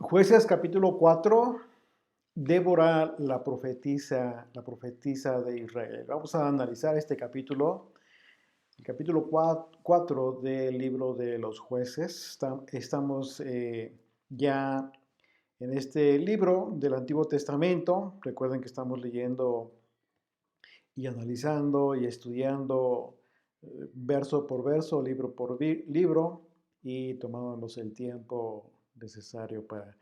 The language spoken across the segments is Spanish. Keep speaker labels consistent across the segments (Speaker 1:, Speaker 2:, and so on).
Speaker 1: Jueces capítulo 4, Débora la profetisa de Israel. Vamos a analizar este capítulo, el capítulo 4 del libro de los jueces. Estamos ya en este libro del Antiguo Testamento. Recuerden que estamos leyendo y analizando y estudiando verso por verso, libro por libro y tomándonos el tiempo necesario para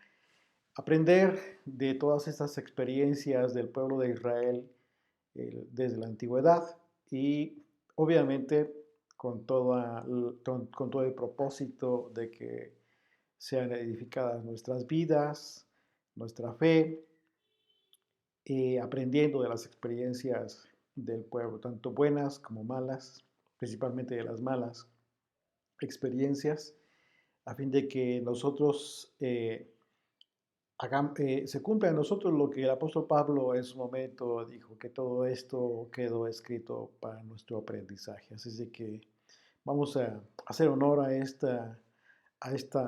Speaker 1: aprender de todas estas experiencias del pueblo de Israel desde la antigüedad y obviamente con todo el propósito de que sean edificadas nuestras vidas, nuestra fe, aprendiendo de las experiencias del pueblo, tanto buenas como malas, principalmente de las malas experiencias, a fin de que nosotros se cumpla en nosotros lo que el apóstol Pablo en su momento dijo, que todo esto quedó escrito para nuestro aprendizaje. Así de que vamos a hacer honor a esta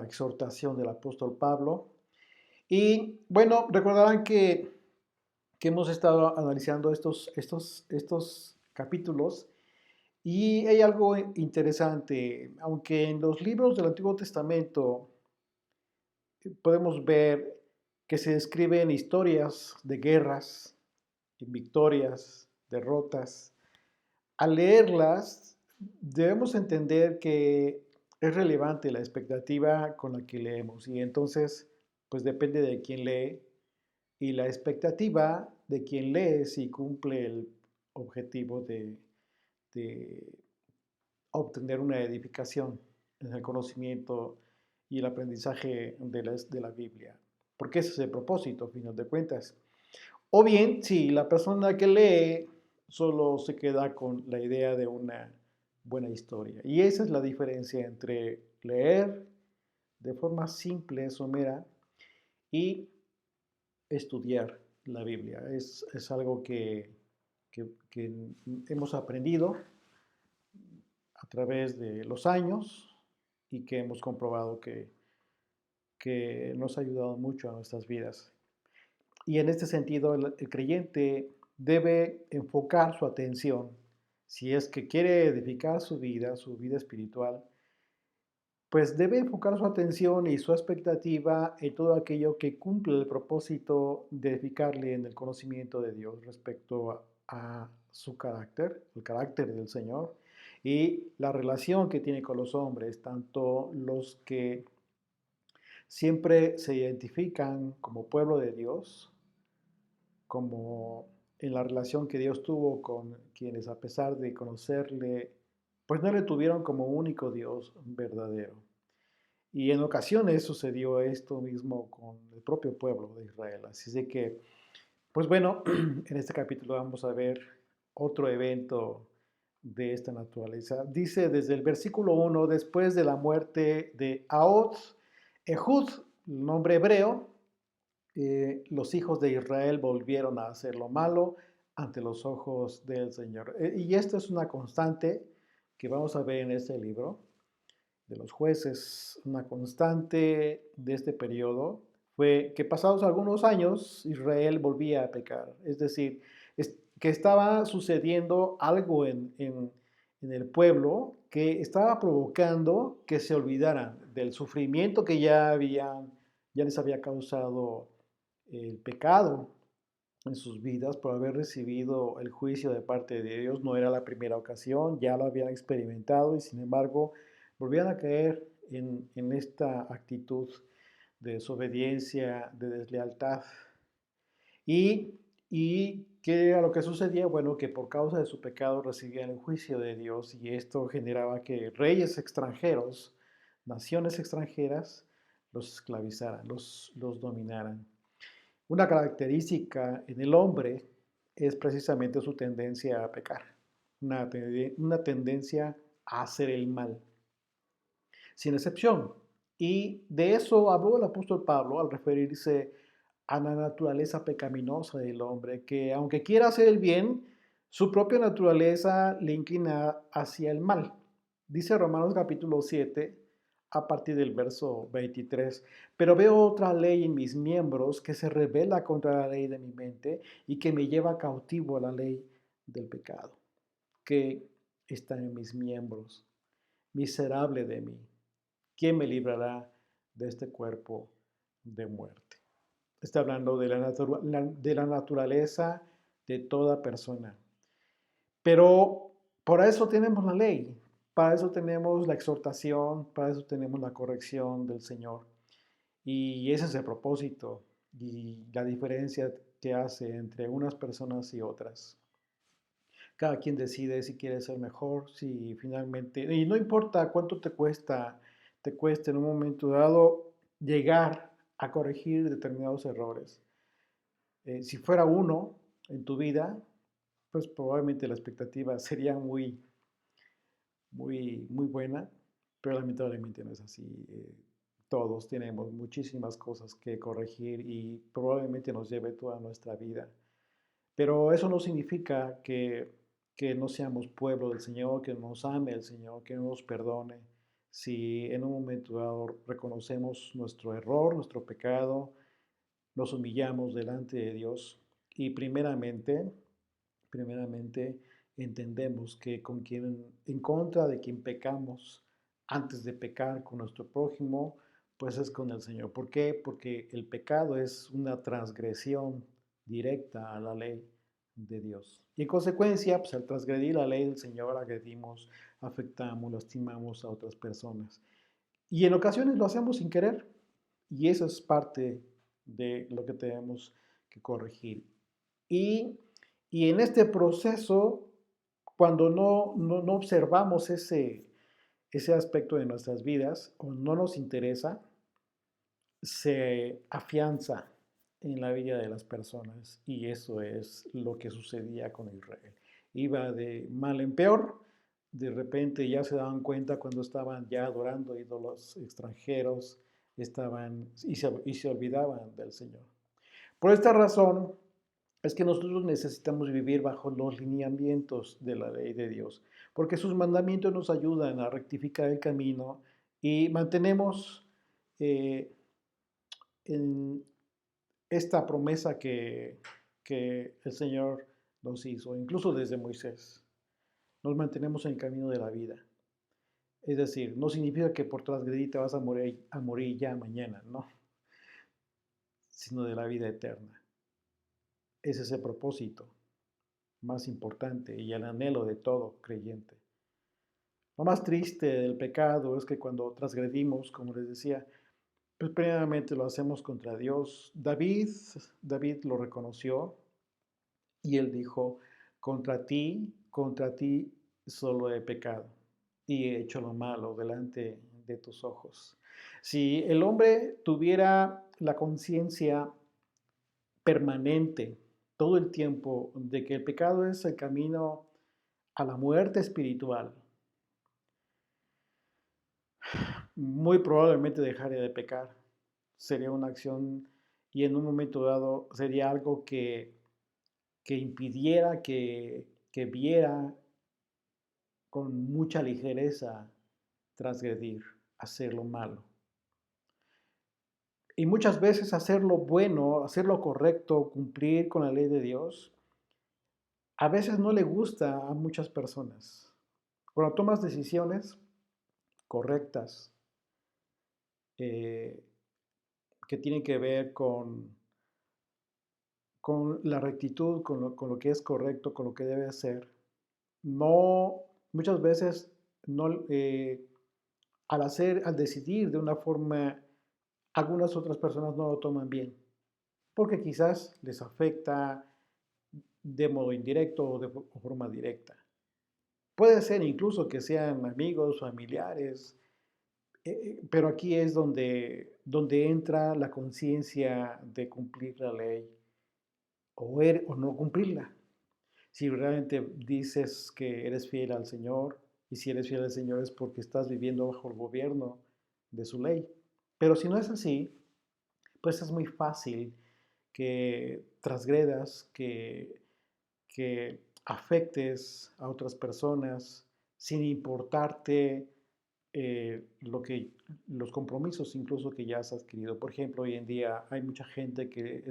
Speaker 1: exhortación del apóstol Pablo. Y bueno, recordarán que hemos estado analizando estos capítulos y hay algo interesante, aunque en los libros del Antiguo Testamento podemos ver que se describen historias de guerras, victorias, derrotas. Al leerlas, debemos entender que es relevante la expectativa con la que leemos y entonces, pues depende de quién lee y la expectativa de quien lee si cumple el objetivo de obtener una edificación en el conocimiento y el aprendizaje de la Biblia. Porque ese es el propósito, a final de cuentas. O bien, si la persona que lee solo se queda con la idea de una buena historia. Y esa es la diferencia entre leer de forma simple, somera, y estudiar la Biblia. Es algo que hemos aprendido a través de los años y que hemos comprobado que nos ha ayudado mucho a nuestras vidas. Y en este sentido, el creyente debe enfocar su atención, si es que quiere edificar su vida espiritual, pues debe enfocar su atención y su expectativa en todo aquello que cumple el propósito de edificarle en el conocimiento de Dios respecto a su carácter, el carácter del Señor, y la relación que tiene con los hombres, tanto los que siempre se identifican como pueblo de Dios, como en la relación que Dios tuvo con quienes a pesar de conocerle, pues no le tuvieron como único Dios verdadero. Y en ocasiones sucedió esto mismo con el propio pueblo de Israel. Así de que, pues bueno, en este capítulo vamos a ver otro evento de esta naturaleza. Dice desde el versículo 1, después de la muerte de Ahod, Ehud, nombre hebreo, los hijos de Israel volvieron a hacer lo malo ante los ojos del Señor. Y esto es una constante que vamos a ver en este libro de los jueces. Una constante de este periodo fue que pasados algunos años Israel volvía a pecar. Es decir, que estaba sucediendo algo en el pueblo que estaba provocando que se olvidaran del sufrimiento que ya les había causado el pecado en sus vidas por haber recibido el juicio de parte de Dios. No era la primera ocasión, ya lo habían experimentado y sin embargo volvían a caer en esta actitud de desobediencia, de deslealtad. Y ¿qué era lo que sucedía? Bueno, que por causa de su pecado recibían el juicio de Dios y esto generaba que reyes extranjeros, naciones extranjeras, los esclavizaran, los dominaran. Una característica en el hombre es precisamente su tendencia a pecar, una tendencia a hacer el mal, sin excepción. Y de eso habló el apóstol Pablo al referirse a la naturaleza pecaminosa del hombre, que aunque quiera hacer el bien, su propia naturaleza le inclina hacia el mal. Dice Romanos capítulo 7, a partir del verso 23. Pero veo otra ley en mis miembros que se rebela contra la ley de mi mente y que me lleva cautivo a la ley del pecado, que está en mis miembros. Miserable de mí, ¿quién me librará de este cuerpo de muerte? Está hablando de de la naturaleza de toda persona. Pero para eso tenemos la ley, para eso tenemos la exhortación, para eso tenemos la corrección del Señor. Y ese es el propósito y la diferencia que hace entre unas personas y otras. Cada quien decide si quiere ser mejor, si finalmente, y no importa cuánto te cuesta en un momento dado llegar a corregir determinados errores. Si fuera uno en tu vida, pues probablemente la expectativa sería muy buena, pero lamentablemente no es así. Todos tenemos muchísimas cosas que corregir y probablemente nos lleve toda nuestra vida. Pero eso no significa que no seamos pueblo del Señor, que nos ame el Señor, que no nos perdone. Si en un momento dado reconocemos nuestro error, nuestro pecado, nos humillamos delante de Dios y primeramente entendemos que en contra de quien pecamos, antes de pecar con nuestro prójimo, pues es con el Señor. ¿Por qué? Porque el pecado es una transgresión directa a la ley de Dios. Y en consecuencia, pues al transgredir la ley del Señor, agredimos, afectamos, lastimamos a otras personas. Y en ocasiones lo hacemos sin querer. Y eso es parte de lo que tenemos que corregir. Y, y en este proceso, cuando no observamos ese aspecto de nuestras vidas o no nos interesa, se afianza en la vida de las personas y eso es lo que sucedía con Israel. Iba de mal en peor, de repente ya se daban cuenta cuando estaban ya adorando ídolos extranjeros, y se olvidaban del Señor. Por esta razón es que nosotros necesitamos vivir bajo los lineamientos de la ley de Dios, porque sus mandamientos nos ayudan a rectificar el camino y mantenemos eh, en esta promesa que el Señor nos hizo, incluso desde Moisés. Nos mantenemos en el camino de la vida. Es decir, no significa que por transgredir te vas a morir ya mañana, no, sino de la vida eterna. Ese es el propósito más importante y el anhelo de todo creyente. Lo más triste del pecado es que cuando transgredimos, como les decía, pues primeramente lo hacemos contra Dios. David lo reconoció y él dijo, contra ti solo he pecado y he hecho lo malo delante de tus ojos. Si el hombre tuviera la conciencia permanente todo el tiempo de que el pecado es el camino a la muerte espiritual, muy probablemente dejaría de pecar. Sería una acción y en un momento dado sería algo que impidiera que viera con mucha ligereza transgredir, hacer lo malo. Y muchas veces hacer lo bueno, hacer lo correcto, cumplir con la ley de Dios, a veces no le gusta a muchas personas. Cuando tomas decisiones correctas eh, que tienen que ver con la rectitud, con lo que es correcto, con lo que debe ser, no, muchas veces no, al decidir de una forma, algunas otras personas no lo toman bien, porque quizás les afecta de modo indirecto o de forma directa. Puede ser incluso que sean amigos, familiares, pero aquí es donde entra la conciencia de cumplir la ley o no cumplirla. Si realmente dices que eres fiel al Señor, y si eres fiel al Señor es porque estás viviendo bajo el gobierno de su ley. Pero si no es así, pues es muy fácil que transgredas, que afectes a otras personas sin importarte los compromisos incluso que ya has adquirido. Por ejemplo, hoy en día hay mucha gente que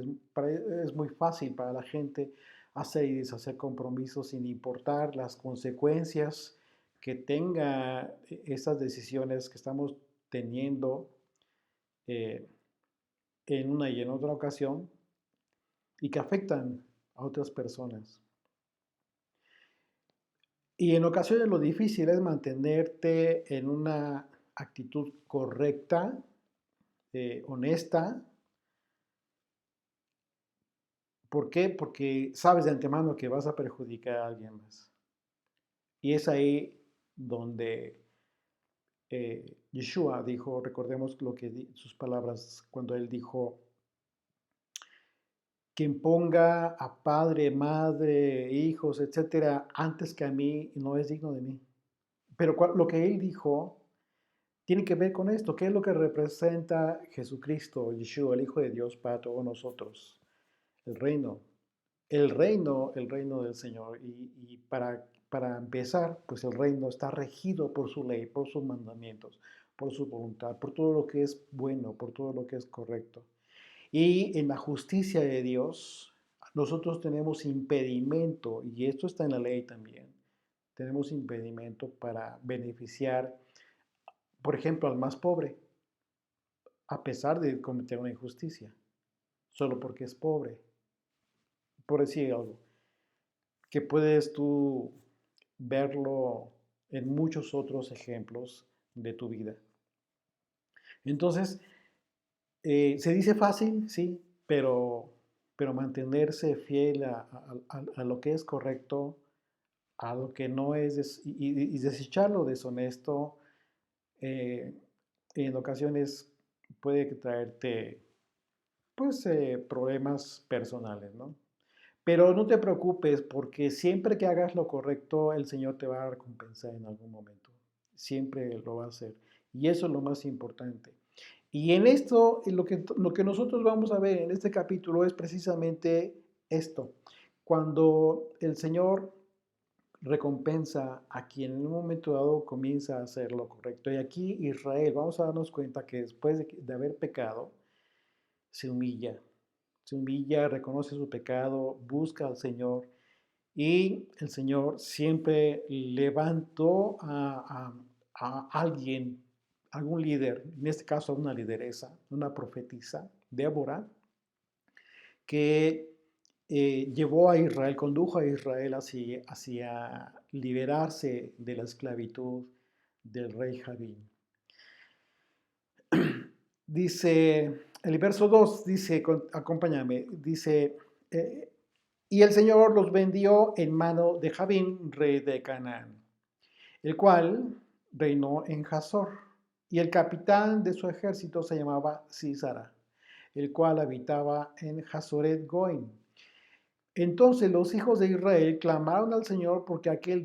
Speaker 1: es muy fácil para la gente hacer y deshacer compromisos sin importar las consecuencias que tenga esas decisiones que estamos teniendo eh, en una y en otra ocasión y que afectan a otras personas. Y en ocasiones lo difícil es mantenerte en una actitud correcta, honesta. ¿Por qué? Porque sabes de antemano que vas a perjudicar a alguien más. Y es ahí donde Yeshua dijo, recordemos sus palabras cuando él dijo, quien ponga a padre, madre, hijos, etcétera, antes que a mí, no es digno de mí. Pero lo que él dijo tiene que ver con esto. ¿Qué es lo que representa Jesucristo, Yeshua, el Hijo de Dios, para todos nosotros? El reino. El reino del Señor. Y para empezar, pues el reino está regido por su ley, por sus mandamientos, por su voluntad, por todo lo que es bueno, por todo lo que es correcto. Y en la justicia de Dios, nosotros tenemos impedimento, y esto está en la ley también, tenemos impedimento para beneficiar, por ejemplo, al más pobre, a pesar de cometer una injusticia, solo porque es pobre, por decir algo, que puedes tú verlo en muchos otros ejemplos de tu vida. Entonces, se dice fácil, sí, pero mantenerse fiel a lo que es correcto, a lo que no es, y desechar lo deshonesto, eh, en ocasiones puede traerte, pues, problemas personales, ¿no? Pero no te preocupes porque siempre que hagas lo correcto, el Señor te va a recompensar en algún momento. Siempre lo va a hacer. Y eso es lo más importante. Y en esto, lo que nosotros vamos a ver en este capítulo es precisamente esto. Cuando el Señor recompensa a quien en un momento dado comienza a hacer lo correcto. Y aquí Israel, vamos a darnos cuenta que después de haber pecado, se humilla. Se humilla, reconoce su pecado, busca al Señor y el Señor siempre levantó a alguien, algún líder, en este caso a una lideresa, una profetisa, Débora, que llevó a Israel, condujo a Israel hacia liberarse de la esclavitud del rey Javín. Dice, el verso 2 dice, acompáñame, dice, y el Señor los vendió en mano de Javín, rey de Canaán, el cual reinó en Hazor, y el capitán de su ejército se llamaba Sísara, el cual habitaba en Hazoret Goim. Entonces los hijos de Israel clamaron al Señor porque aquel,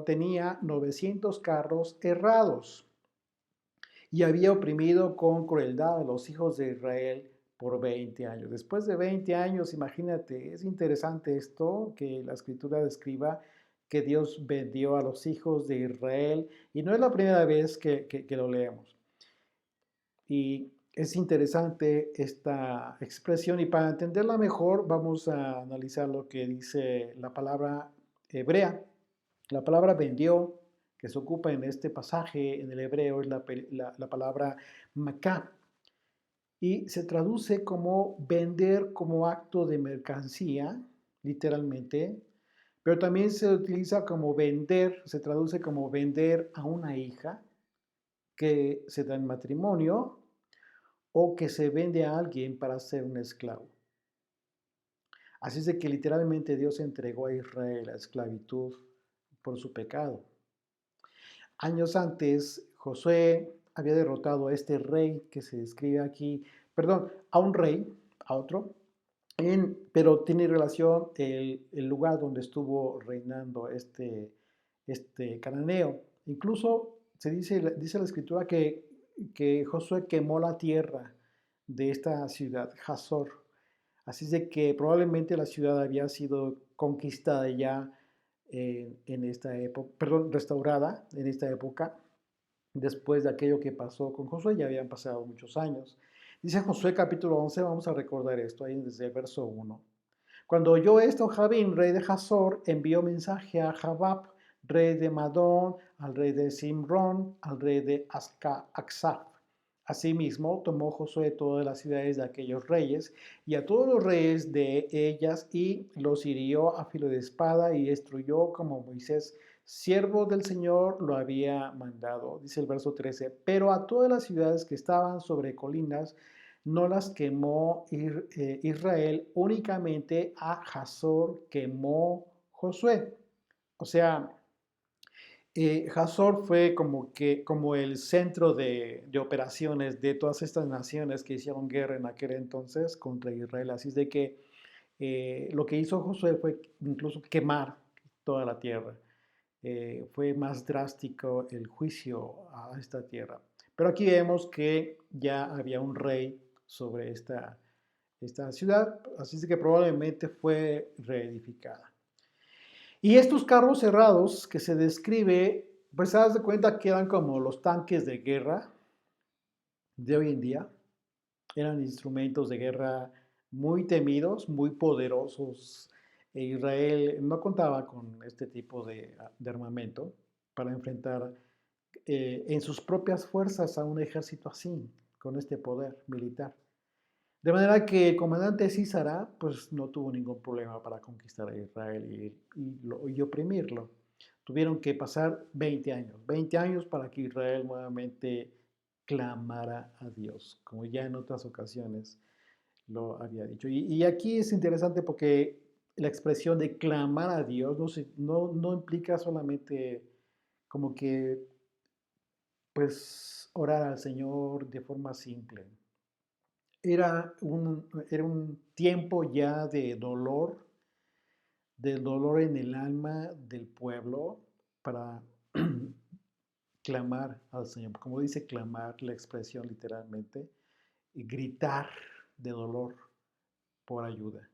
Speaker 1: tenía 900 carros errados y había oprimido con crueldad a los hijos de Israel por 20 años. Después de 20 años, imagínate, es interesante esto que la escritura describa que Dios vendió a los hijos de Israel y no es la primera vez que lo leemos. Y es interesante esta expresión y para entenderla mejor vamos a analizar lo que dice la palabra hebrea. La palabra vendió, que se ocupa en este pasaje en el hebreo, es la palabra macá y se traduce como vender como acto de mercancía, literalmente, pero también se utiliza como vender, se traduce como vender a una hija que se da en matrimonio o que se vende a alguien para ser un esclavo. Así es de que literalmente Dios entregó a Israel a esclavitud por su pecado. Años antes, Josué había derrotado a este rey que se describe aquí, perdón, a un rey, a otro, pero tiene relación el lugar donde estuvo reinando este cananeo. Incluso dice la escritura que Josué quemó la tierra de esta ciudad, Hazor. Así es de que probablemente la ciudad había sido conquistada ya en esta época, perdón, restaurada en esta época, después de aquello que pasó con Josué, ya habían pasado muchos años. Dice Josué capítulo 11, vamos a recordar esto ahí desde el verso 1. Cuando oyó esto, Jabín, rey de Hazor, envió mensaje a Jabab, rey de Madón, al rey de Simrón, al rey de Aksaf. Asimismo, tomó Josué todas las ciudades de aquellos reyes y a todos los reyes de ellas y los hirió a filo de espada y destruyó como Moisés, siervo del Señor, lo había mandado. Dice el verso 13, pero a todas las ciudades que estaban sobre colinas no las quemó Israel, únicamente a Hazor quemó Josué. O sea, Hazor fue como el centro de operaciones de todas estas naciones que hicieron guerra en aquel entonces contra Israel. Así es de que lo que hizo Josué fue incluso quemar toda la tierra. Fue más drástico el juicio a esta tierra. Pero aquí vemos que ya había un rey sobre esta ciudad, así es que probablemente fue reedificada. Y estos carros cerrados que se describe, pues se das de cuenta que eran como los tanques de guerra de hoy en día. Eran instrumentos de guerra muy temidos, muy poderosos. Israel no contaba con este tipo de armamento para enfrentar en sus propias fuerzas a un ejército así, con este poder militar. De manera que el comandante Císara pues no tuvo ningún problema para conquistar a Israel y oprimirlo. Tuvieron que pasar 20 años para que Israel nuevamente clamara a Dios, como ya en otras ocasiones lo había dicho. Y aquí es interesante porque la expresión de clamar a Dios no implica solamente como que pues orar al Señor de forma simple. Era un tiempo ya del dolor en el alma del pueblo para clamar al Señor. Como dice clamar, la expresión literalmente, y gritar de dolor por ayuda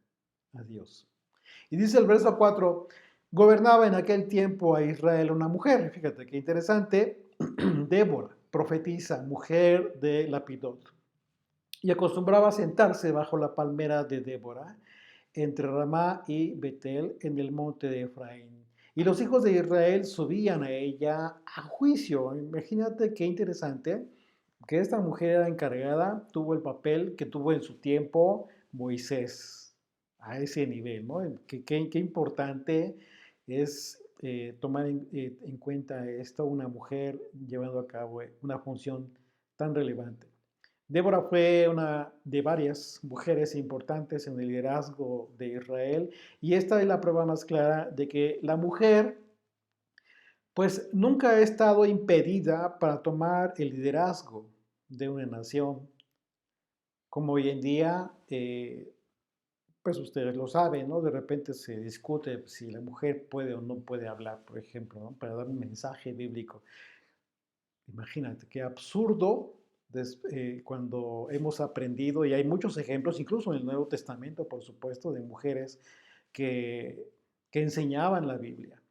Speaker 1: a Dios. Y dice el verso 4, gobernaba en aquel tiempo a Israel una mujer, fíjate qué interesante, Débora, profetisa, mujer de Lapidot, y acostumbraba a sentarse bajo la palmera de Débora, entre Ramá y Betel, en el monte de Efraín. Y los hijos de Israel subían a ella a juicio. Imagínate qué interesante que esta mujer era encargada, tuvo el papel que tuvo en su tiempo Moisés, a ese nivel, ¿no? Qué importante es tomar en cuenta esto, una mujer llevando a cabo una función tan relevante. Débora fue una de varias mujeres importantes en el liderazgo de Israel y esta es la prueba más clara de que la mujer pues nunca ha estado impedida para tomar el liderazgo de una nación, como hoy en día, pues ustedes lo saben, ¿no? De repente se discute si la mujer puede o no puede hablar, por ejemplo, ¿no? Para dar un mensaje bíblico. Imagínate qué absurdo cuando hemos aprendido, y hay muchos ejemplos, incluso en el Nuevo Testamento, por supuesto, de mujeres que, que enseñaban la Biblia.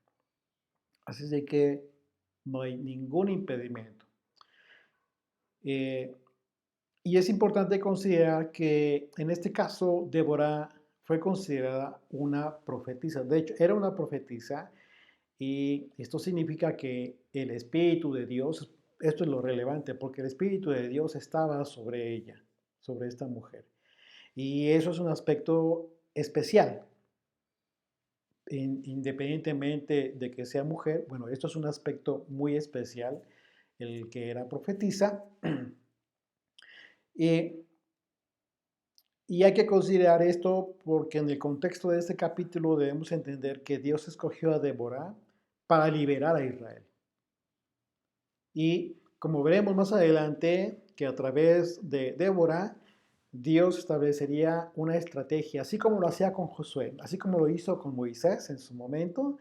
Speaker 1: Así es de que no hay ningún impedimento. Eh, y es importante considerar que en este caso Débora fue considerada una profetisa. De hecho, era una profetisa y esto significa que el Espíritu de Dios, esto es lo relevante, porque el Espíritu de Dios estaba sobre ella, sobre esta mujer. Y eso es un aspecto especial, independientemente de que sea mujer. Bueno, esto es un aspecto muy especial, el que era profetisa. Y, y hay que considerar esto porque en el contexto de este capítulo debemos entender que Dios escogió a Débora para liberar a Israel. Y como veremos más adelante, que a través de Débora, Dios establecería una estrategia, así como lo hacía con Josué, así como lo hizo con Moisés en su momento,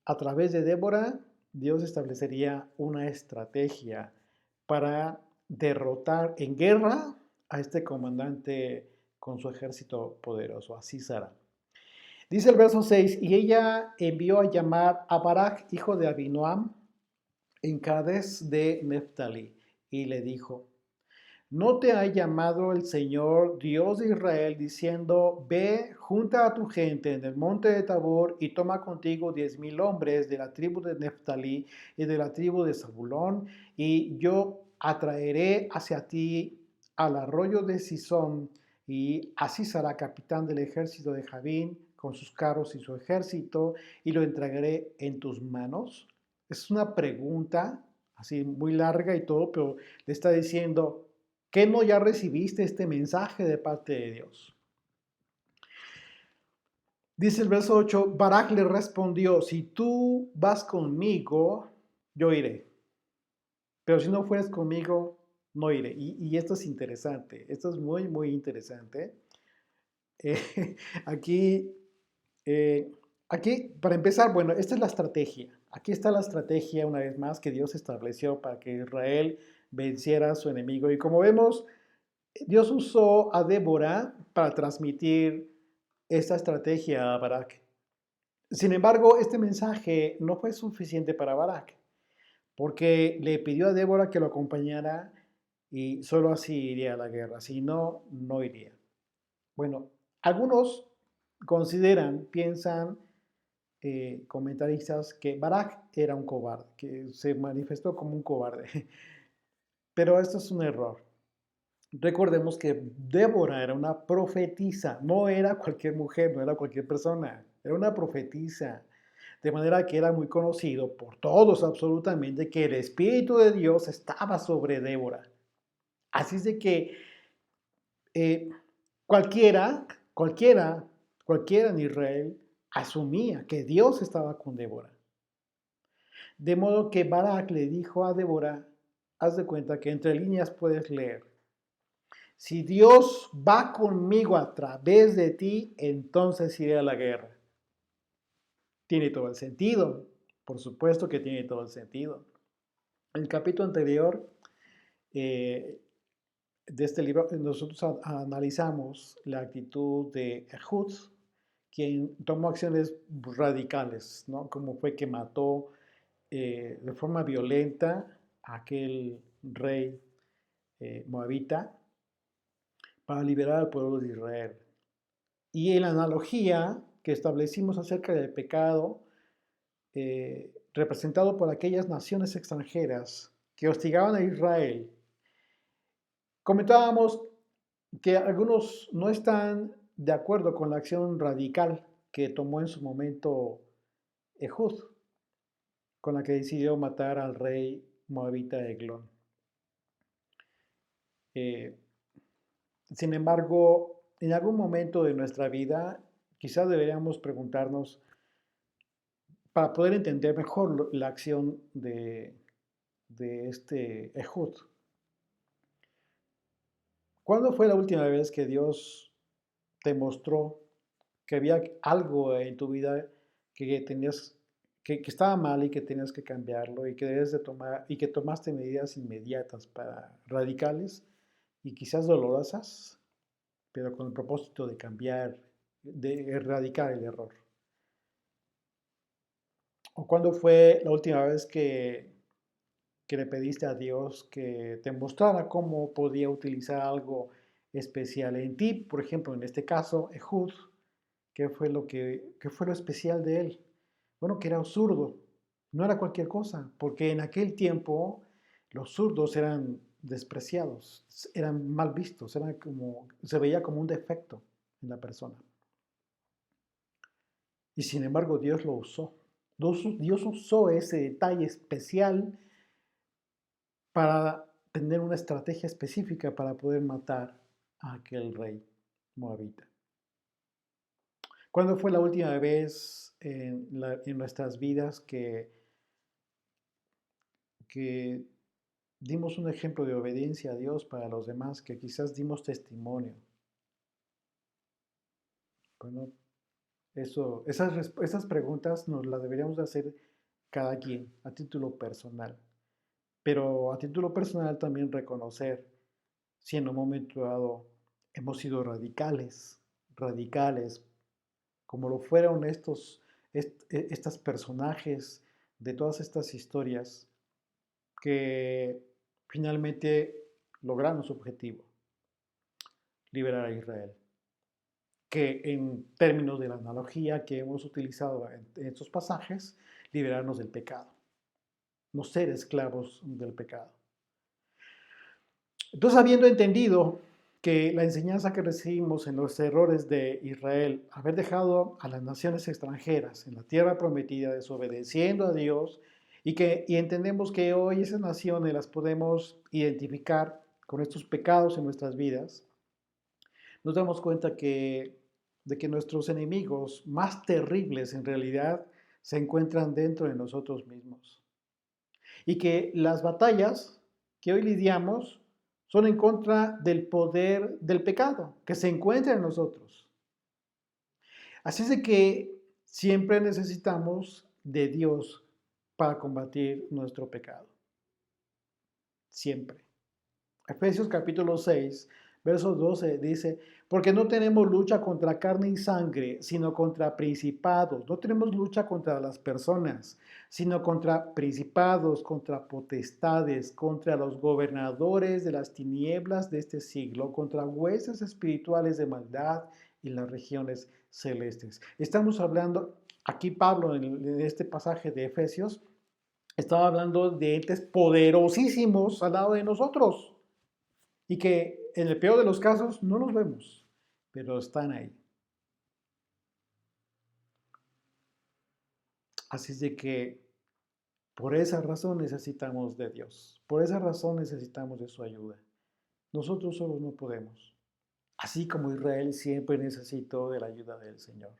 Speaker 1: a través de Débora, Dios establecería una estrategia para derrotar en guerra a este comandante con su ejército poderoso, a Císara. Dice el verso 6, y ella envió a llamar a Barak, hijo de Abinoam, en Cades de Neftalí, y le dijo, ¿no te ha llamado el Señor, Dios de Israel, diciendo, ve, junta a tu gente en el monte de Tabor y toma contigo 10,000 hombres de la tribu de Neftalí y de la tribu de Zabulón, y yo atraeré hacia ti al arroyo de Sison, y así será capitán del ejército de Javín con sus carros y su ejército, y lo entregaré en tus manos? Es una pregunta así muy larga y todo, pero le está diciendo, ¿qué no ya recibiste este mensaje de parte de Dios? Dice el verso 8, Barak le respondió, si tú vas conmigo, yo iré, pero si no fueres conmigo, no iré. Y esto es interesante, esto es muy, muy interesante. Eh, aquí, eh, aquí, para empezar, bueno, esta es la estrategia. Aquí está la estrategia, una vez más, que Dios estableció para que Israel venciera a su enemigo. Y como vemos, Dios usó a Débora para transmitir esta estrategia a Barak. Sin embargo, este mensaje no fue suficiente para Barak, porque le pidió a Débora que lo acompañara y solo así iría a la guerra, si no, no iría. Bueno, algunos piensan, comentaristas, que Barak era un cobarde, que se manifestó como un cobarde, pero esto es un error. Recordemos que Débora era una profetisa, no era cualquier mujer, no era cualquier persona, era una profetisa. De manera que era muy conocido por todos absolutamente que el Espíritu de Dios estaba sobre Débora. Así es de que eh, cualquiera, cualquiera, cualquiera en Israel asumía que Dios estaba con Débora. De modo que Barak le dijo a Débora, haz de cuenta que entre líneas puedes leer, si Dios va conmigo a través de ti, entonces iré a la guerra. Tiene todo el sentido. Por supuesto que tiene todo el sentido. En el capítulo anterior eh, de este libro, nosotros analizamos la actitud de Ehud, quien tomó acciones radicales, ¿no? Como fue que mató de forma violenta a aquel rey moabita para liberar al pueblo de Israel. Y en la analogía que establecimos acerca del pecado, representado por aquellas naciones extranjeras que hostigaban a Israel, comentábamos que algunos no están de acuerdo con la acción radical que tomó en su momento Ehud, con la que decidió matar al rey moabita Eglón. Eh, Sin embargo, en algún momento de nuestra vida, quizás deberíamos preguntarnos, para poder entender mejor la acción de este Ehud, ¿cuándo fue la última vez que Dios te mostró que había algo en tu vida que tenías que estaba mal y que tenías que cambiarlo y que debes de tomar y que tomaste medidas inmediatas para radicales y quizás dolorosas, pero con el propósito de cambiar, de erradicar el error? ¿O cuándo fue la última vez que le pediste a Dios que te mostrara cómo podía utilizar algo especial en ti? Por ejemplo, en este caso, Ehud, ¿qué fue lo especial de él? Bueno, que era zurdo, no era cualquier cosa, porque en aquel tiempo los zurdos eran despreciados, eran mal vistos, se veía como un defecto en la persona. Y sin embargo, Dios lo usó. Dios usó ese detalle especial para tener una estrategia específica para poder matar a aquel rey moabita. ¿Cuándo fue la última vez en nuestras vidas que dimos un ejemplo de obediencia a Dios para los demás, que quizás dimos testimonio? Bueno, esas preguntas nos las deberíamos de hacer cada quien a título personal, pero a título personal también reconocer si en un momento dado hemos sido radicales, radicales como lo fueron estos personajes de todas estas historias que finalmente lograron su objetivo, liberar a Israel. Que en términos de la analogía que hemos utilizado en estos pasajes, liberarnos del pecado, no ser esclavos del pecado. Entonces, habiendo entendido que la enseñanza que recibimos en los errores de Israel, haber dejado a las naciones extranjeras en la tierra prometida, desobedeciendo a Dios, y entendemos que hoy esas naciones las podemos identificar con estos pecados en nuestras vidas, nos damos cuenta de que nuestros enemigos más terribles en realidad se encuentran dentro de nosotros mismos. Y que las batallas que hoy lidiamos son en contra del poder del pecado que se encuentra en nosotros. Así es de que siempre necesitamos de Dios para combatir nuestro pecado. Siempre. Efesios capítulo 6, verso 12 dice, porque no tenemos lucha contra carne y sangre, sino contra principados. No tenemos lucha contra las personas, sino contra principados, contra potestades, contra los gobernadores de las tinieblas de este siglo, contra huestes espirituales de maldad en las regiones celestes. Estamos hablando, aquí Pablo en este pasaje de Efesios, estaba hablando de entes poderosísimos al lado de nosotros y que en el peor de los casos no los vemos, pero están ahí. Así es de que por esa razón necesitamos de Dios, por esa razón necesitamos de su ayuda. Nosotros solos no podemos, así como Israel siempre necesitó de la ayuda del Señor.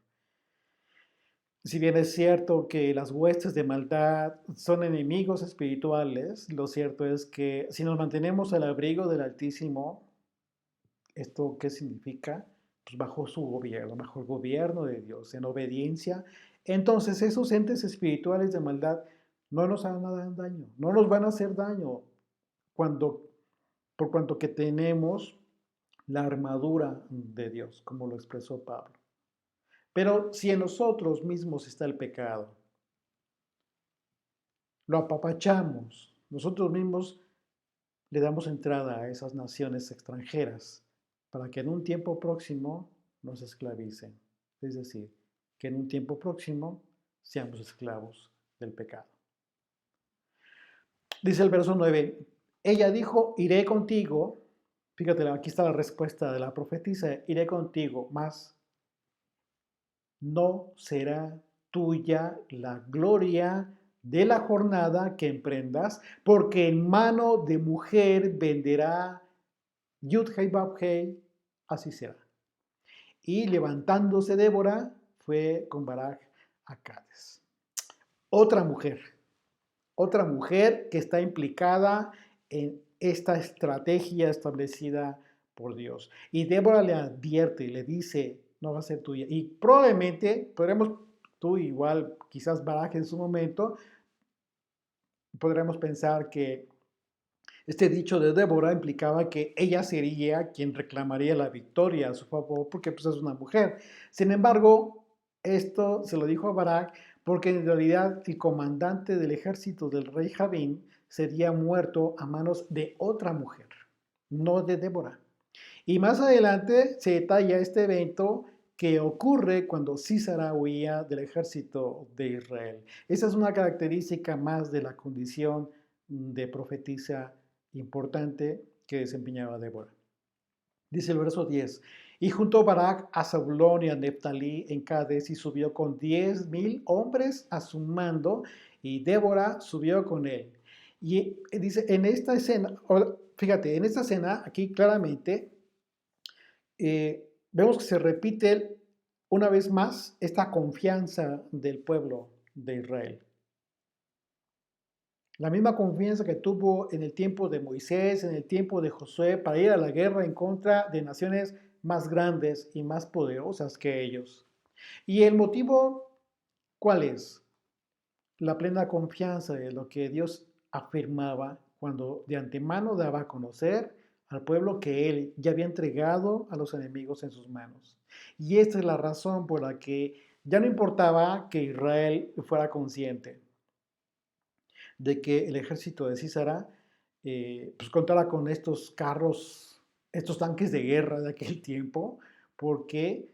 Speaker 1: Si bien es cierto que las huestes de maldad son enemigos espirituales, lo cierto es que si nos mantenemos al abrigo del Altísimo, ¿esto qué significa? Pues bajo su gobierno, bajo el gobierno de Dios, en obediencia. Entonces esos entes espirituales de maldad no nos harán daño, no nos van a hacer daño por cuanto que tenemos la armadura de Dios, como lo expresó Pablo. Pero si en nosotros mismos está el pecado, lo apapachamos, nosotros mismos le damos entrada a esas naciones extranjeras para que en un tiempo próximo nos esclavicen. Es decir, que en un tiempo próximo seamos esclavos del pecado. Dice el verso 9, ella dijo, iré contigo. Fíjate, aquí está la respuesta de la profetisa, iré contigo, mas no será tuya la gloria de la jornada que emprendas, porque en mano de mujer venderá Yud-Hei Bab-Hei, así será. Y levantándose Débora, fue con Barak a Cades. Otra mujer que está implicada en esta estrategia establecida por Dios. Y Débora le advierte y le dice, no va a ser tuya. Y probablemente podremos, tú igual, quizás Barak en su momento, podremos pensar que este dicho de Débora implicaba que ella sería quien reclamaría la victoria a su favor porque pues, es una mujer. Sin embargo, esto se lo dijo a Barak porque en realidad el comandante del ejército del rey Javín sería muerto a manos de otra mujer, no de Débora. Y más adelante se detalla este evento que ocurre cuando Sísara huía del ejército de Israel. Esa es una característica más de la condición de profetisa importante que desempeñaba Débora. Dice el verso 10, y juntó Barak a Zabulón y a Neftalí en Cades y subió con 10,000 hombres a su mando y Débora subió con él. Y dice, en esta escena, fíjate, en esta escena aquí claramente vemos que se repite una vez más esta confianza del pueblo de Israel. La misma confianza que tuvo en el tiempo de Moisés, en el tiempo de Josué, para ir a la guerra en contra de naciones más grandes y más poderosas que ellos. ¿Y el motivo cuál es? La plena confianza de lo que Dios afirmaba cuando de antemano daba a conocer al pueblo que él ya había entregado a los enemigos en sus manos. Y esta es la razón por la que ya no importaba que Israel fuera consciente de que el ejército de Císara pues contara con estos carros, estos tanques de guerra de aquel tiempo, porque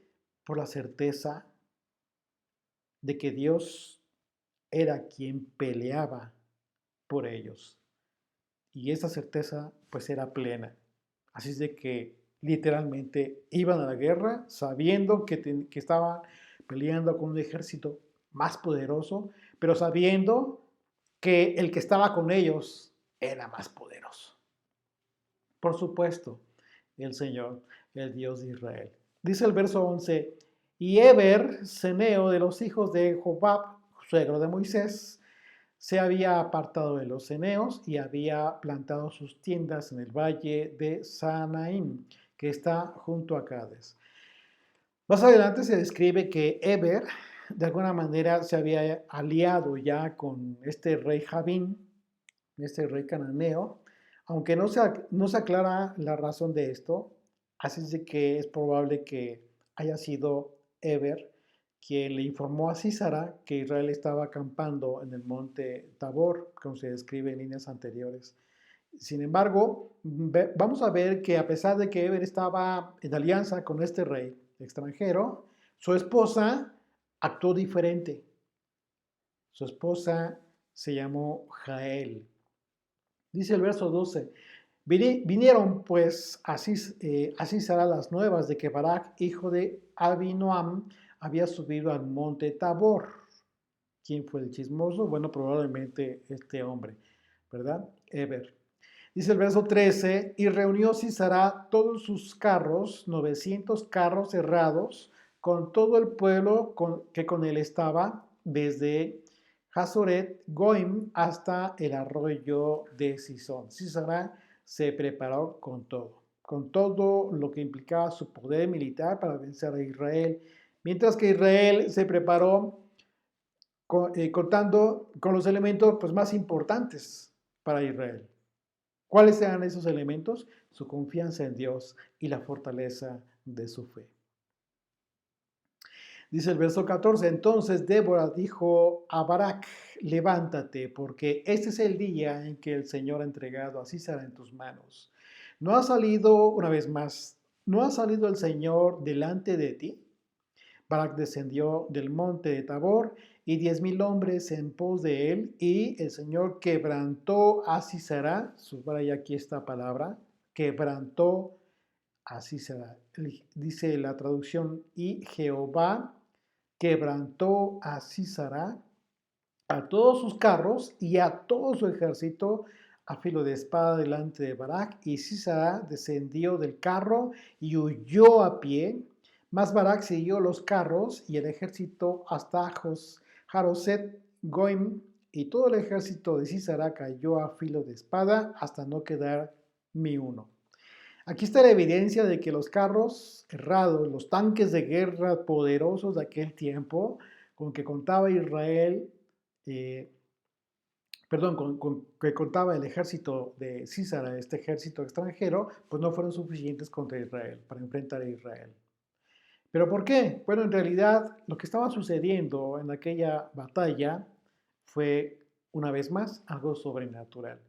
Speaker 1: por la certeza de que Dios era quien peleaba por ellos. Y esa certeza pues era plena. Así es de que literalmente iban a la guerra sabiendo que estaban peleando con un ejército más poderoso, pero sabiendo que el que estaba con ellos era más poderoso. Por supuesto, el Señor, el Dios de Israel. Dice el verso 11, y Eber, ceneo de los hijos de Jobab, suegro de Moisés, se había apartado de los ceneos y había plantado sus tiendas en el valle de Sanaim, que está junto a Cades. Más adelante se describe que Eber, de alguna manera, se había aliado ya con este rey Javín, este rey cananeo, aunque no se aclara la razón de esto, así es de que es probable que haya sido Eber quien le informó a Císara que Israel estaba acampando en el monte Tabor, como se describe en líneas anteriores. Sin embargo, vamos a ver que a pesar de que Eber estaba en alianza con este rey extranjero, su esposa actuó diferente. Su esposa se llamó Jael. Dice el verso 12, vinieron pues así será las nuevas de que Barak, hijo de Abinoam, había subido al monte Tabor. ¿Quién fue el chismoso? Bueno, probablemente este hombre, ¿verdad? Eber. Dice el verso 13, y reunió Sisara todos sus carros, 900 carros herrados, con todo el pueblo que con él estaba, desde Hazoret Goim hasta el arroyo de Sison. Sisara se preparó con todo lo que implicaba su poder militar para vencer a Israel, mientras que Israel se preparó contando con los elementos pues, más importantes para Israel. ¿Cuáles eran esos elementos? Su confianza en Dios y la fortaleza de su fe. Dice el verso 14, entonces Débora dijo a Barak, levántate, porque este es el día en que el Señor ha entregado a Císara en tus manos. ¿No ha salido, una vez más, no ha salido el Señor delante de ti? Barak descendió del monte de Tabor y 10,000 hombres en pos de él, y el Señor quebrantó a Sisera, subraya aquí esta palabra, quebrantó a Sisera. Dice la traducción, y Jehová quebrantó a Sisera, a todos sus carros y a todo su ejército a filo de espada delante de Barak, y Sisera descendió del carro y huyó a pie. Mas Barak siguió los carros y el ejército hasta Jaroset Goim, y todo el ejército de Sisera cayó a filo de espada hasta no quedar ni uno. Aquí está la evidencia de que los carros errados, los tanques de guerra poderosos de aquel tiempo, con que contaba Israel, eh, que contaba el ejército de Císara, este ejército extranjero, pues no fueron suficientes contra Israel, para enfrentar a Israel. ¿Pero por qué? Bueno, en realidad lo que estaba sucediendo en aquella batalla fue, una vez más, algo sobrenatural.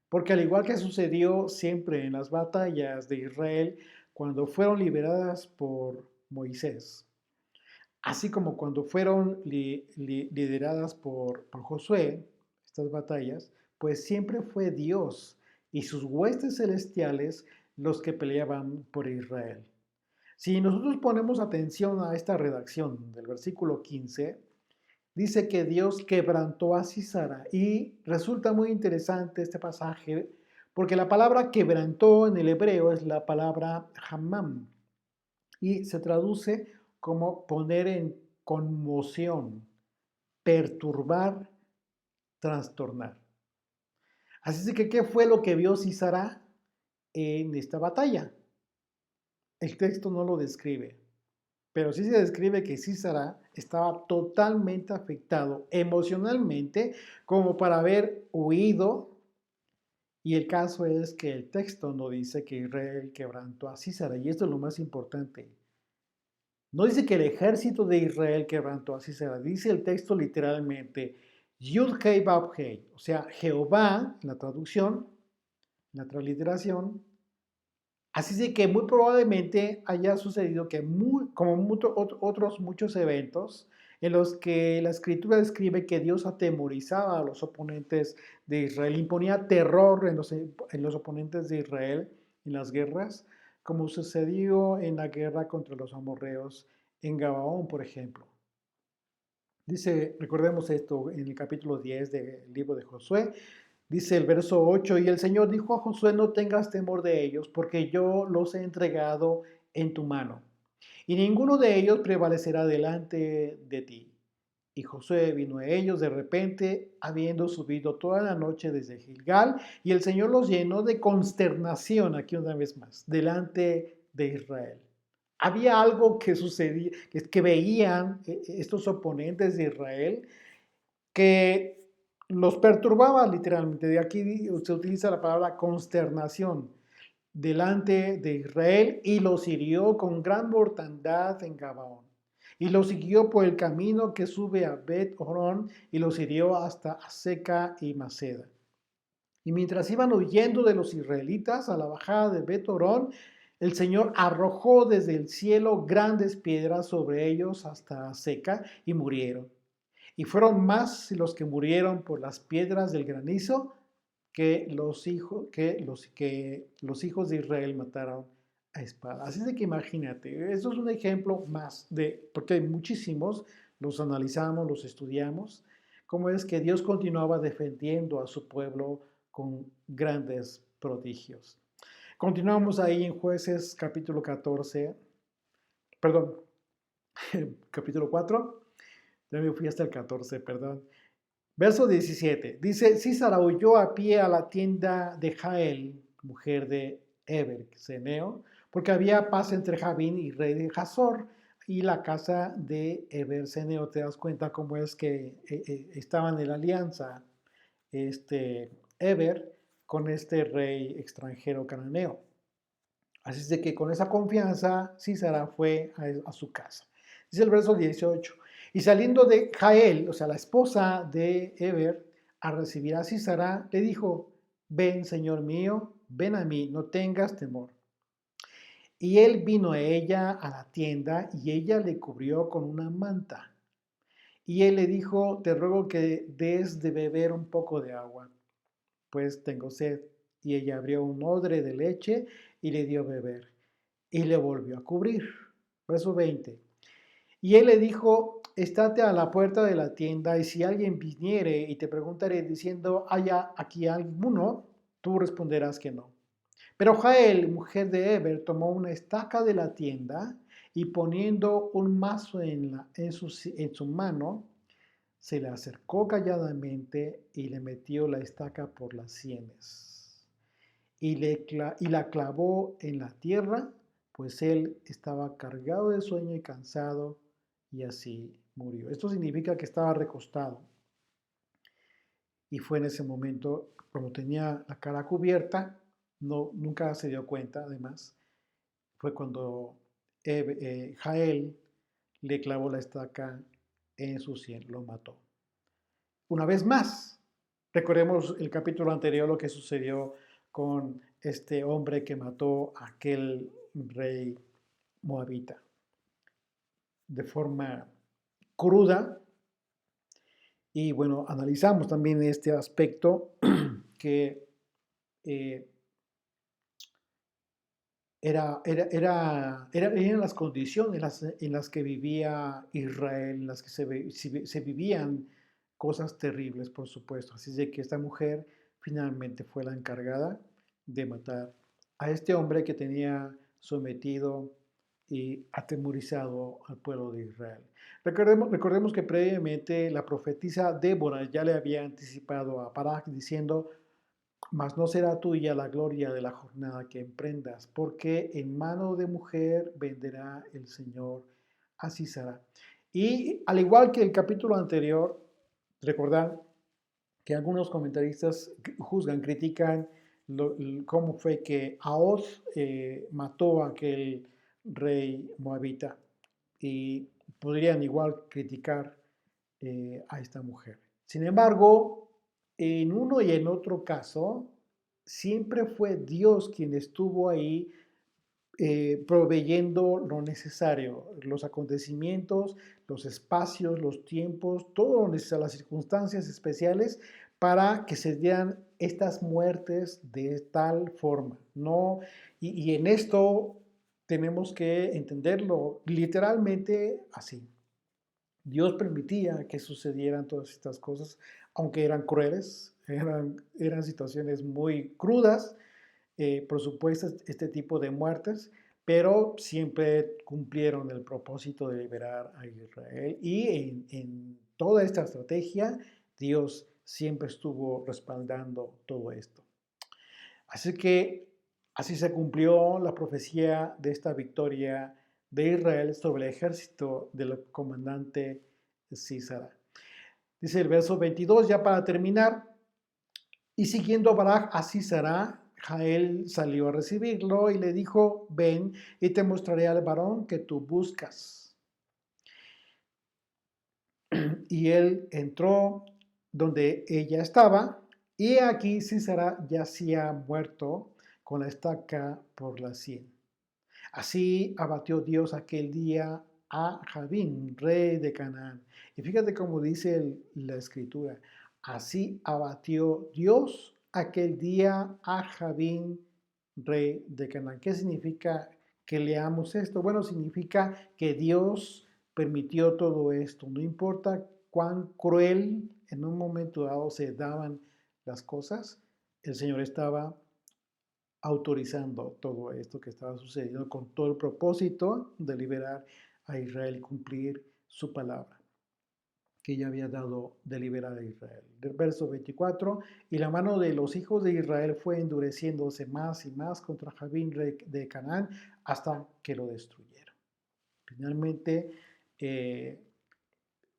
Speaker 1: Porque al igual que sucedió siempre en las batallas de Israel, cuando fueron liberadas por Moisés, así como cuando fueron lideradas por Josué, estas batallas, pues siempre fue Dios y sus huestes celestiales los que peleaban por Israel. Si nosotros ponemos atención a esta redacción del versículo 15, dice que Dios quebrantó a Sisara, y resulta muy interesante este pasaje porque la palabra quebrantó en el hebreo es la palabra hamam y se traduce como poner en conmoción, perturbar, trastornar. Así que, ¿qué fue lo que vio Sisara en esta batalla? El texto no lo describe, pero sí se describe que Sisara estaba totalmente afectado emocionalmente como para haber huido Y el caso es que el texto no dice que Israel quebrantó a Císara, y esto es lo más importante. No dice que el ejército de Israel quebrantó a Císara, dice el texto literalmente, Yud Hei Bab Hei, o sea, Jehová, en la traducción, en la transliteración. Así de que muy probablemente haya sucedido que, como otros muchos eventos, en los que la escritura describe que Dios atemorizaba a los oponentes de Israel, imponía terror en los oponentes de Israel en las guerras, como sucedió en la guerra contra los amorreos en Gabaón, por ejemplo. Dice, recordemos esto en el capítulo 10 del libro de Josué, dice el verso 8, y el Señor dijo a Josué, no tengas temor de ellos, porque yo los he entregado en tu mano, y ninguno de ellos prevalecerá delante de ti. Y Josué vino a ellos de repente, habiendo subido toda la noche desde Gilgal, y el Señor los llenó de consternación, aquí una vez más, delante de Israel. Había algo que sucedía, que veían estos oponentes de Israel, que los perturbaba literalmente. De aquí se utiliza la palabra consternación delante de Israel y los hirió con gran mortandad en Gabaón. Y los siguió por el camino que sube a Bet Horón y los hirió hasta Aseca y Maceda. Y mientras iban huyendo de los israelitas a la bajada de Bet Horón, el Señor arrojó desde el cielo grandes piedras sobre ellos hasta Aseca y murieron. Y fueron más los que murieron por las piedras del granizo que los hijos de Israel mataron a espada. Así de que imagínate, esto es un ejemplo más porque hay muchísimos, los analizamos, los estudiamos, cómo es que Dios continuaba defendiendo a su pueblo con grandes prodigios. Continuamos ahí en Jueces capítulo 14, perdón, capítulo 4, ya me fui hasta el 14, perdón. Verso 17, dice, Císara huyó a pie a la tienda de Jael, mujer de Eber, Ceneo, porque había paz entre Javín y rey de Hazor, y la casa de Eber, Ceneo. Te das cuenta cómo es que estaban en la alianza Eber con este rey extranjero cananeo. Así es de que con esa confianza Císara fue a su casa. Dice el verso 18, y saliendo de Jael, o sea, la esposa de Eber, a recibir a Císara, le dijo, ven, señor mío, ven a mí, no tengas temor. Y él vino a ella a la tienda y ella le cubrió con una manta. Y él le dijo, te ruego que des de beber un poco de agua, pues tengo sed. Y ella abrió un odre de leche y le dio a beber. Y le volvió a cubrir. Verso 20. Y él le dijo, estate a la puerta de la tienda y si alguien viniere y te preguntare diciendo, ¿hay aquí alguno? Tú responderás que no. Pero Jael, mujer de Eber, tomó una estaca de la tienda y poniendo un mazo en su mano, se le acercó calladamente y le metió la estaca por las sienes. Y la clavó en la tierra, pues él estaba cargado de sueño y cansado, y así murió. Esto significa que estaba recostado. Y fue en ese momento, como tenía la cara cubierta, nunca se dio cuenta, además, fue cuando Jael le clavó la estaca en su sien, lo mató. Una vez más, recordemos el capítulo anterior, lo que sucedió con este hombre que mató a aquel rey moabita de forma cruda. Y bueno, analizamos también este aspecto que eh, eran las condiciones en las que vivía Israel, en las que se vivían cosas terribles, por supuesto. Así de que esta mujer finalmente fue la encargada de matar a este hombre que tenía sometido y atemorizado al pueblo de Israel. Recordemos que previamente la profetisa Débora ya le había anticipado a Barak diciendo, mas no será tuya la gloria de la jornada que emprendas, porque en mano de mujer venderá el Señor a Císara. Y al igual que el capítulo anterior, recordar que algunos comentaristas juzgan, critican cómo fue que Ahaz mató a aquel rey moabita y podrían igual criticar a esta mujer. Sin embargo, en uno y en otro caso, siempre fue Dios quien estuvo ahí proveyendo lo necesario, los acontecimientos, los espacios, los tiempos, todo lo necesario, las circunstancias especiales para que se dieran estas muertes de tal forma. No, y en esto tenemos que entenderlo literalmente así. Dios permitía que sucedieran todas estas cosas, aunque eran crueles, eran situaciones muy crudas, por supuesto, este tipo de muertes, pero siempre cumplieron el propósito de liberar a Israel. Y en toda esta estrategia, Dios siempre estuvo respaldando todo esto. Así que así se cumplió la profecía de esta victoria de Israel sobre el ejército del comandante Sísara. Dice el verso 22, ya para terminar, y siguiendo a Barak a Sísara, Jael salió a recibirlo y le dijo, ven y te mostraré al varón que tú buscas. Y él entró donde ella estaba, y aquí Sísara yacía muerto con la estaca por la sien. Así abatió Dios aquel día a Jabín, rey de Canaán. Y fíjate cómo dice la escritura. Así abatió Dios aquel día a Jabín, rey de Canaán. ¿Qué significa que leamos esto? Bueno, significa que Dios permitió todo esto. No importa cuán cruel en un momento dado se daban las cosas, el Señor estaba autorizando todo esto que estaba sucediendo con todo el propósito de liberar a Israel y cumplir su palabra que ya había dado de liberar a Israel. Del verso 24, y la mano de los hijos de Israel fue endureciéndose más y más contra Jabín, rey de Canaán, hasta que lo destruyeron. Finalmente, eh,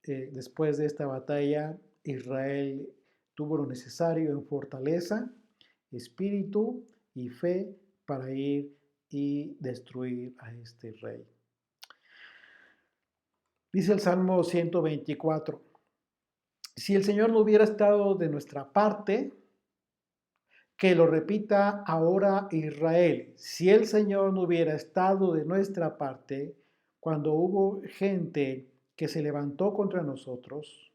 Speaker 1: después de esta batalla, Israel tuvo lo necesario en fortaleza, espíritu y fe para ir y destruir a este rey. Dice el Salmo 124, si el Señor no hubiera estado de nuestra parte, que lo repita ahora Israel, si el Señor no hubiera estado de nuestra parte, cuando hubo gente que se levantó contra nosotros,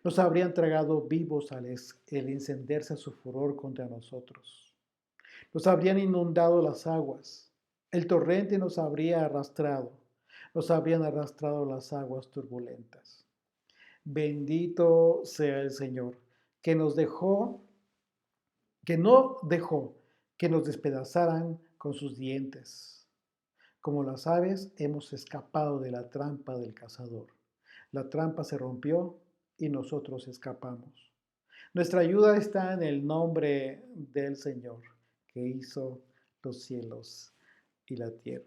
Speaker 1: nos habrían tragado vivos al el encenderse su furor contra nosotros. Nos habrían inundado las aguas, el torrente nos habría arrastrado, nos habrían arrastrado las aguas turbulentas. Bendito sea el Señor, que nos dejó, que no dejó que nos despedazaran con sus dientes. Como las aves hemos escapado de la trampa del cazador. La trampa se rompió y nosotros escapamos. Nuestra ayuda está en el nombre del Señor, que hizo los cielos y la tierra.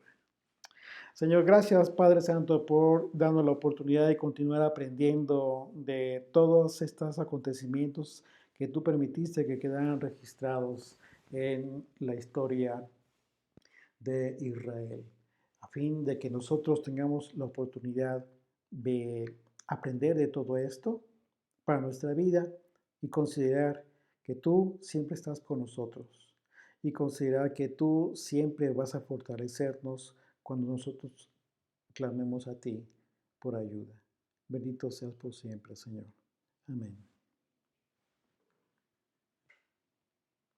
Speaker 1: Señor, gracias Padre Santo por darnos la oportunidad de continuar aprendiendo de todos estos acontecimientos que tú permitiste que quedaran registrados en la historia de Israel, a fin de que nosotros tengamos la oportunidad de aprender de todo esto para nuestra vida y considerar que tú siempre estás con nosotros y considerar que tú siempre vas a fortalecernos cuando nosotros clamemos a ti por ayuda. Bendito seas por siempre, Señor. Amén.